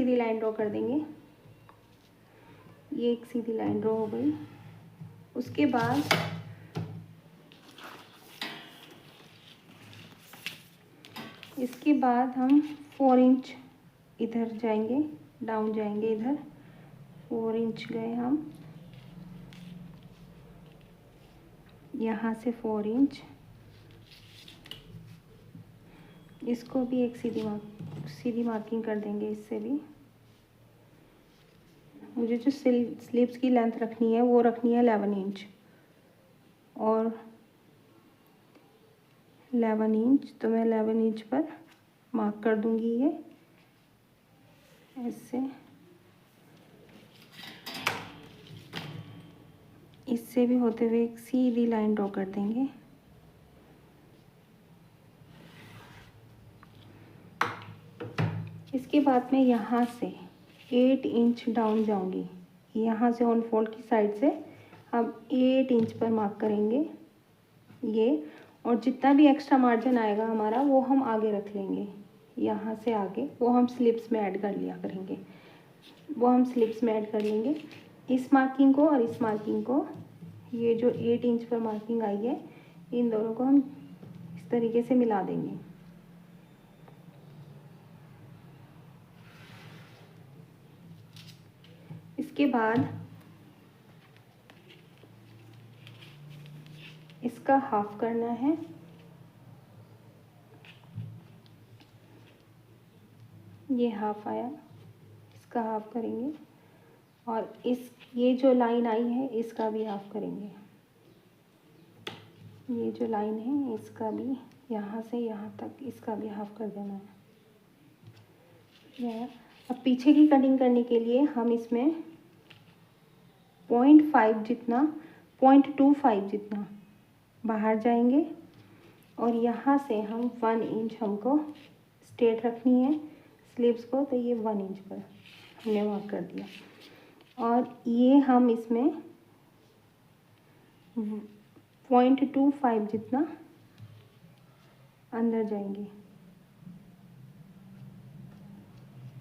सीधी line draw कर देंगे। ये एक सीधी लाइन ड्रॉ हो गई। उसके बाद इसके बाद हम 4 इंच इधर जाएंगे, डाउन जाएंगे, इधर 4 इंच गए हम, यहाँ से 4 इंच, इसको भी एक सीधी मार्किंग कर देंगे। इससे भी मुझे जो स्लीव्स की लेंथ रखनी है वो रखनी है 11 इंच, और 11 इंच, तो मैं 11 इंच पर मार्क कर दूंगी ये ऐसे। इससे भी होते हुए एक सीधी लाइन ड्रॉ कर देंगे। इसके बाद मैं यहाँ से 8 इंच डाउन जाऊंगी, यहाँ से ऑन फोल्ड की साइड से हम 8 इंच पर मार्क करेंगे ये, और जितना भी एक्स्ट्रा मार्जिन आएगा हमारा वो हम आगे रख लेंगे। यहाँ से आगे वो हम स्लिप्स में ऐड कर लिया करेंगे, वो हम स्लिप्स में ऐड कर लेंगे। इस मार्किंग को और इस मार्किंग को, ये जो 8 इंच पर मार्किंग आई है, इन दोनों को हम इस तरीके से मिला देंगे। इसके बाद इसका हाफ करना है। ये हाफ आया, इसका हाफ करेंगे, और ये जो लाइन आई है इसका भी हाफ करेंगे। ये जो लाइन है इसका भी, यहाँ से यहाँ तक इसका भी हाफ कर देना है। अब पीछे की कटिंग करने के लिए हम इसमें 0.5 जितना, 0.25 जितना बाहर जाएंगे, और यहाँ से हम 1 इंच हमको स्ट्रेट रखनी है स्लीव्स को, तो ये 1 इंच पर हमने मार्क कर दिया। और ये हम इसमें 0.25 जितना अंदर जाएंगे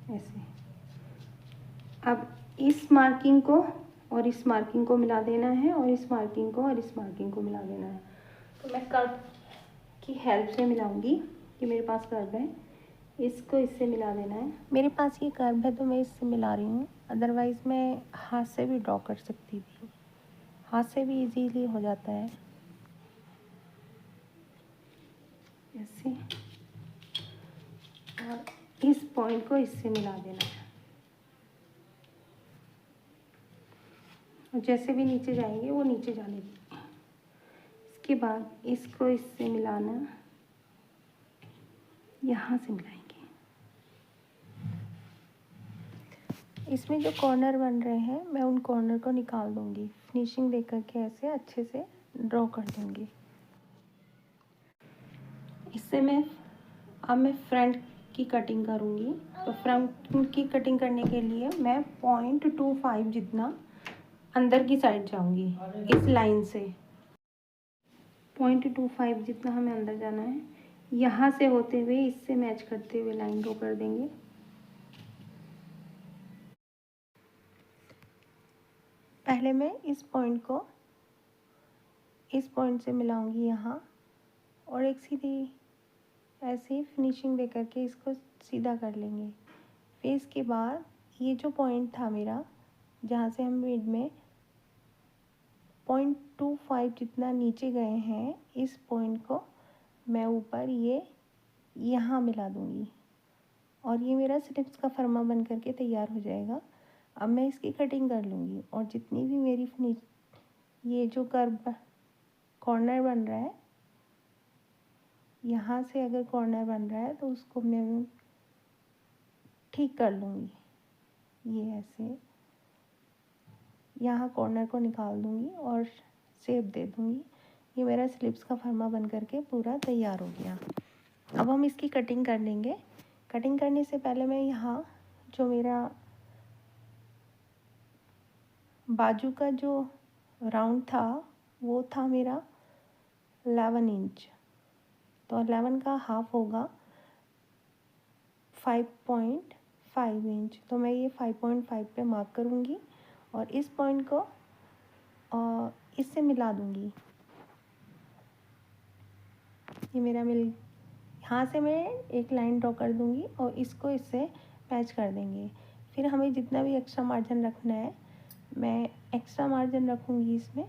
ऐसे। अब इस मार्किंग को और इस मार्किंग को मिला देना है, और इस मार्किंग को और इस मार्किंग को मिला देना है। तो मैं कर्व की हेल्प से मिलाऊंगी, कि मेरे पास कर्व है, इसको इससे मिला देना है। मेरे पास ये कर्व है तो मैं इससे मिला रही हूँ, अदरवाइज़ मैं हाथ से भी ड्रॉ कर सकती थी, हाथ से भी इजीली हो जाता है ऐसे। और इस पॉइंट को इससे मिला देना है, और जैसे भी नीचे जाएंगे वो नीचे जाने देंगे। इसके बाद इसको इससे मिलाना, यहाँ से मिलाएंगे। इसमें जो कॉर्नर बन रहे हैं मैं उन कॉर्नर को निकाल दूंगी, फिनिशिंग दे करके ऐसे अच्छे से ड्रॉ कर दूंगी। इससे अब मैं फ्रंट की कटिंग करूंगी। तो फ्रंट की कटिंग करने के लिए मैं 0.25 जितना अंदर की साइड जाऊंगी इस लाइन से। 0.25 जितना हमें अंदर जाना है, यहाँ से होते हुए इससे मैच करते हुए लाइन ड्रॉ कर देंगे। पहले मैं इस पॉइंट को इस पॉइंट से मिलाऊंगी यहाँ, और एक सीधी ऐसे ही फिनिशिंग दे करके इसको सीधा कर लेंगे। फिर इसके बाद ये जो पॉइंट था मेरा, जहाँ से हम मिड में 0.25 जितना नीचे गए हैं, इस पॉइंट को मैं ऊपर यहाँ मिला दूँगी, और ये मेरा स्लिप्स का फर्मा बन करके तैयार हो जाएगा। अब मैं इसकी कटिंग कर लूँगी, और जितनी भी मेरी ये जो कर्व कॉर्नर बन रहा है, यहाँ से अगर कॉर्नर बन रहा है तो उसको मैं ठीक कर लूँगी। ये ऐसे यहाँ कॉर्नर को निकाल दूँगी और शेप दे दूँगी। ये मेरा स्लिप्स का फर्मा बन करके पूरा तैयार हो गया। अब हम इसकी कटिंग कर लेंगे। कटिंग करने से पहले मैं यहाँ जो मेरा बाजू का जो राउंड था वो था मेरा 11 इंच, तो 11 का हाफ होगा 5.5 5 इंच, तो मैं ये 5.5 पे मार्क करूँगी और इस पॉइंट को इससे मिला दूँगी। ये मेरा यहाँ से मैं एक लाइन ड्रॉ कर दूँगी और इसको इससे पैच कर देंगे। फिर हमें जितना भी एक्स्ट्रा मार्जिन रखना है, मैं एक्स्ट्रा मार्जिन रखूँगी इसमें,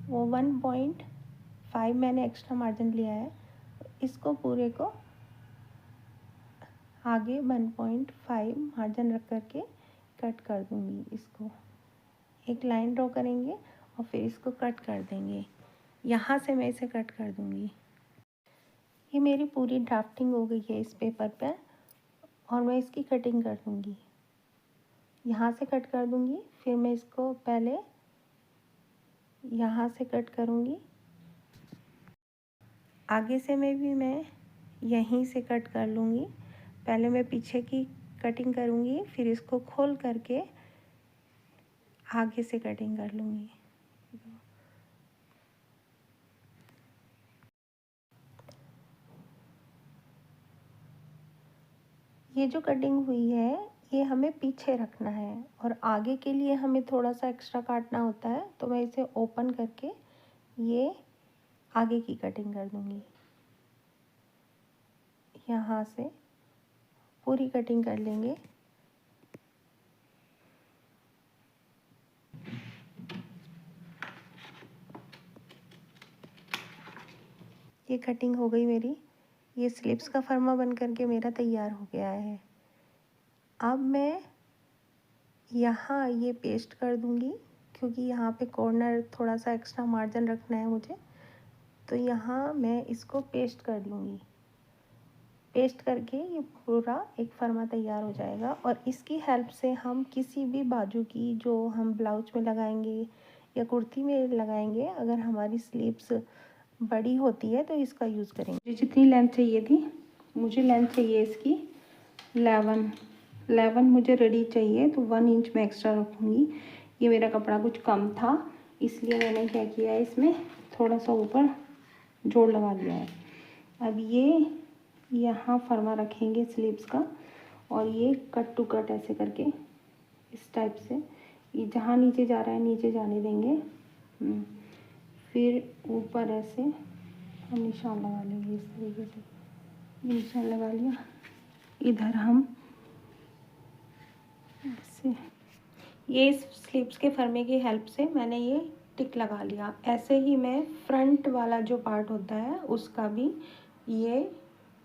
वो 1.5 मैंने एक्स्ट्रा मार्जिन लिया है। इसको पूरे को आगे 1.5 मार्जिन रख करके कट कर दूँगी। इसको एक लाइन ड्रॉ करेंगे और फिर इसको कट कर देंगे। यहाँ से मैं इसे कट कर दूँगी। ये मेरी पूरी ड्राफ्टिंग हो गई है इस पेपर पर और मैं इसकी कटिंग कर दूँगी। यहाँ से कट कर दूँगी, फिर मैं इसको पहले यहाँ से कट करूँगी, आगे से मैं यहीं से कट कर लूँगी। पहले मैं पीछे की कटिंग करूँगी, फिर इसको खोल करके आगे से कटिंग कर लूँगी। ये जो कटिंग हुई है ये हमें पीछे रखना है और आगे के लिए हमें थोड़ा सा एक्स्ट्रा काटना होता है, तो मैं इसे ओपन करके ये आगे की कटिंग कर दूँगी। यहाँ से पूरी कटिंग कर लेंगे। ये कटिंग हो गई मेरी। ये स्लिप्स का फर्मा बन करके मेरा तैयार हो गया है। अब मैं यहाँ ये पेस्ट कर दूँगी, क्योंकि यहाँ पे कॉर्नर थोड़ा सा एक्स्ट्रा मार्जिन रखना है मुझे, तो यहाँ मैं इसको पेस्ट कर लूँगी। पेस्ट करके ये पूरा एक फर्मा तैयार हो जाएगा और इसकी हेल्प से हम किसी भी बाजू की जो हम ब्लाउज में लगाएंगे या कुर्ती में लगाएंगे, अगर हमारी स्लीव्स बड़ी होती है तो इसका यूज़ करेंगे। जितनी लेंथ चाहिए थी, मुझे लेंथ चाहिए इसकी 11 मुझे रेडी चाहिए, तो 1 इंच मैं एक्स्ट्रा रखूँगी। ये मेरा कपड़ा कुछ कम था, इसलिए मैंने क्या किया है, इसमें थोड़ा सा ऊपर जोड़ लगा दिया है। अब ये यहाँ फर्मा रखेंगे स्लीव्स का और ये कट टू कट ऐसे करके इस टाइप से, ये जहाँ नीचे जा रहा है नीचे जाने देंगे। फिर ऊपर ऐसे हम निशान लगा लेंगे इस तरीके से। निशान लगा लिया, इधर हम ऐसे, ये इस स्लीव्स के फर्मे की हेल्प से मैंने ये टिक लगा लिया। ऐसे ही मैं फ्रंट वाला जो पार्ट होता है उसका भी ये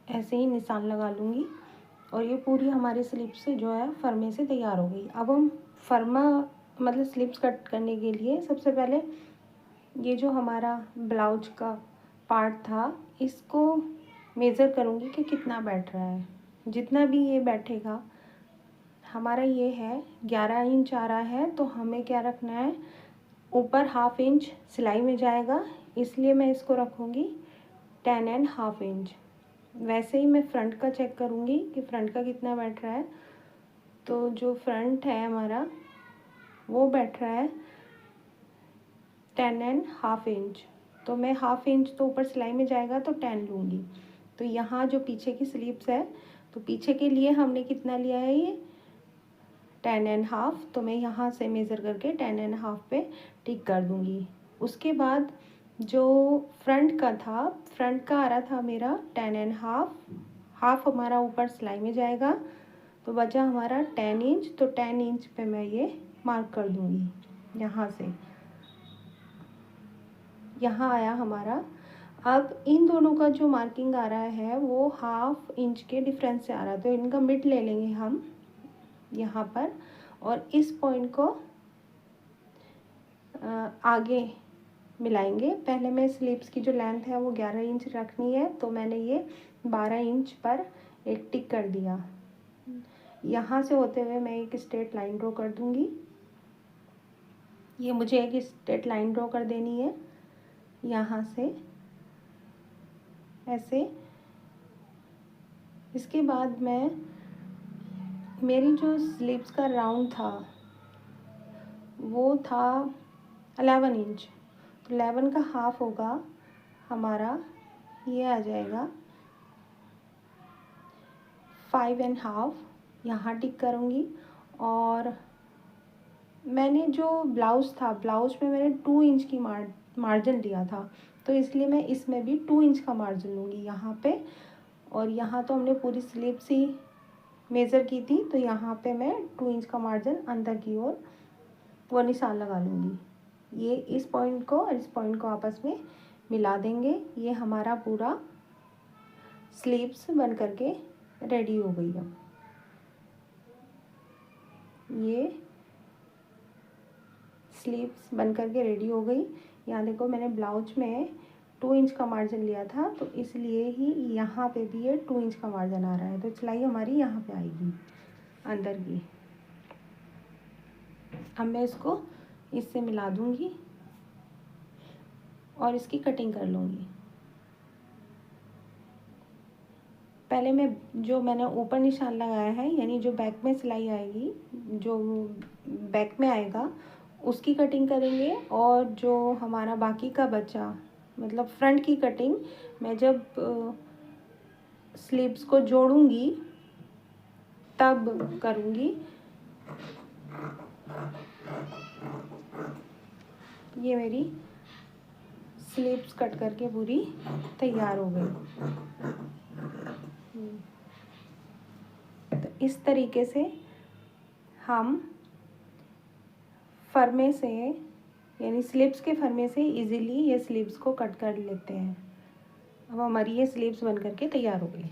ऐसे ही निशान लगा लूँगी और ये पूरी हमारी स्लीव्स जो है फर्मे से तैयार हो गई। अब हम फर्मा मतलब स्लीव्स कट करने के लिए सबसे पहले ये जो हमारा ब्लाउज का पार्ट था इसको मेज़र करूँगी कि कितना बैठ रहा है। जितना भी ये बैठेगा, हमारा ये है 11 इंच आ रहा है, तो हमें क्या रखना है, ऊपर 1/2 इंच सिलाई में जाएगा, इसलिए मैं इसको रखूँगी 10.5 इंच। वैसे ही मैं फ्रंट का चेक करूँगी कि फ्रंट का कितना बैठ रहा है, तो जो फ्रंट है हमारा वो बैठ रहा है 10.5 इंच, तो मैं 1/2 इंच तो ऊपर सिलाई में जाएगा तो 10 लूँगी। तो यहाँ जो पीछे की स्लीव्स है, तो पीछे के लिए हमने कितना लिया है, ये 10.5, तो मैं यहाँ से मेज़र करके 10.5 पे टिक कर दूँगी। उसके बाद जो फ्रंट का था, फ्रंट का आ रहा था मेरा 10.5, हाफ हमारा ऊपर सिलाई में जाएगा, तो बचा हमारा 10 इंच, तो 10 इंच पे मैं ये मार्क कर दूँगी। यहाँ से यहाँ आया हमारा। अब इन दोनों का जो मार्किंग आ रहा है वो 1/2 इंच के डिफरेंस से आ रहा है, तो इनका मिड ले लेंगे हम यहाँ पर और इस पॉइंट को आगे मिलाएंगे। पहले मैं स्लीव्स की जो लेंथ है वो 11 इंच रखनी है, तो मैंने ये 12 इंच पर एक टिक कर दिया। यहाँ से होते हुए मैं एक स्ट्रेट लाइन ड्रॉ कर दूँगी। ये मुझे एक स्ट्रेट लाइन ड्रॉ कर देनी है यहाँ से ऐसे। इसके बाद मैं, मेरी जो स्लीव्स का राउंड था वो था 11 इंच, तो 11 का हाफ होगा हमारा, ये आ जाएगा 5.5 यहाँ टिक करूँगी। और मैंने जो ब्लाउज़ था, ब्लाउज़ में मैंने 2 इंच की मार्जिन लिया था, तो इसलिए मैं इसमें भी 2 इंच का मार्जिन लूँगी यहाँ पे। और यहाँ तो हमने पूरी स्लीव्स ही मेज़र की थी, तो यहाँ पे मैं 2 इंच का मार्जिन अंदर की ओर वो निशान लगा लूँगी। ये इस पॉइंट को और इस पॉइंट को आपस में मिला देंगे। ये हमारा पूरा स्लीव्स बन करके रेडी हो गई। अब ये स्लीव्स बन करके रेडी हो गई। यहाँ देखो मैंने ब्लाउज में 2 इंच का मार्जिन लिया था, तो इसलिए ही यहाँ पे भी ये 2 इंच का मार्जिन आ रहा है। तो सिलाई हमारी यहाँ पे आएगी अंदर की। अब मैं इसको इससे मिला दूँगी और इसकी कटिंग कर लूँगी। पहले मैंने ऊपर निशान लगाया है, यानी जो बैक में सिलाई आएगी, जो बैक में आएगा उसकी कटिंग करेंगे। और जो हमारा बाकी का बचा, मतलब फ्रंट की कटिंग मैं जब स्लीव्स को जोड़ूंगी तब करूँगी। ये मेरी स्लीव्स कट करके पूरी तैयार हो गई। तो इस तरीके से हम फरमे से, यानी स्लीव्स के फरमे से इजीली ये स्लीव्स को कट कर लेते हैं। अब हमारी ये स्लीव्स बन करके तैयार हो गई।